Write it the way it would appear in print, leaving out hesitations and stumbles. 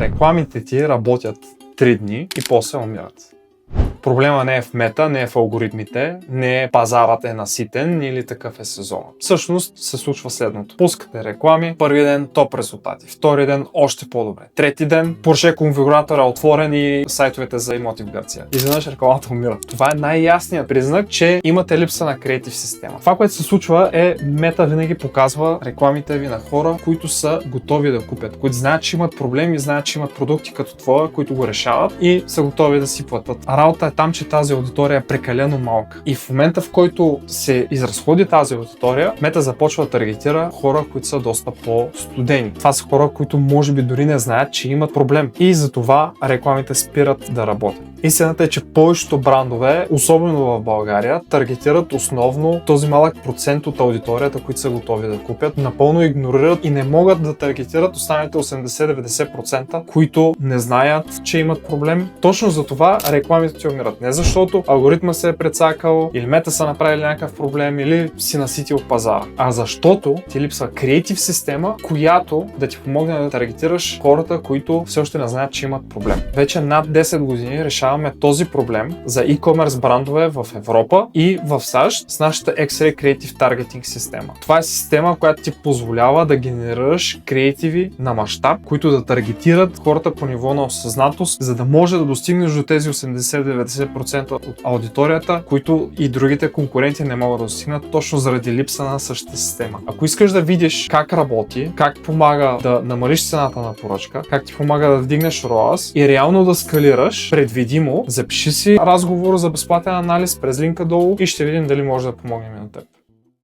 Рекламите ти работят 3 дни и после умират. Проблема не е в мета, не е в алгоритмите, не е пазарът е наситен или такъв е сезона. Всъщност се случва следното. Пускате реклами, първи ден топ резултати, втори ден още по-добре, трети ден Porsche конфигуратора е отворен и сайтовете за имоти в Гърция. Изведнъж рекламата умира. Това е най-ясният признак, че имате липса на креатив система. Това, което се случва е мета винаги показва рекламите ви на хора, които са готови да купят, които знаят, че имат проблеми, знаят, че имат продукти като твоя, които го решават и са готови да си платят. А работа е там, че тази аудитория е прекалено малка. И в момента, в който се изразходи тази аудитория, мета започва да таргетира хора, които са доста по-студени. Това са хора, които може би дори не знаят, че имат проблем. И затова рекламите спират да работят. Истината е, че повечето брандове, особено в България, таргетират основно този малък процент от аудиторията, които са готови да купят, напълно игнорират и не могат да таргетират останалите 80-90%, които не знаят, че имат проблем. Точно за това рекламите ти умират. Не защото алгоритма се е прецакал или мета са направили някакъв проблем или си наситил пазара, а защото ти липсва креатив система, която да ти помогне да таргетираш хората, които все още не знаят, че имат проблем. Вече над 10 години решаваме този проблем за e-commerce брандове в Европа и в САЩ с нашата X-Ray Creative Targeting система. Това е система, която ти позволява да генерираш креативи на мащаб, които да таргетират хората по ниво на осъзнатост, за да може да достигнеш до тези 80-90% от аудиторията, които и другите конкуренти не могат да достигнат точно заради липса на същата система. Ако искаш да видиш как работи, как помага да намалиш цената на поръчка, как ти помага да вдигнеш ROAS и реално да скалираш предвидимо, запиши си разговор за безплатен анализ през линка долу и ще видим дали може да помогнем на теб.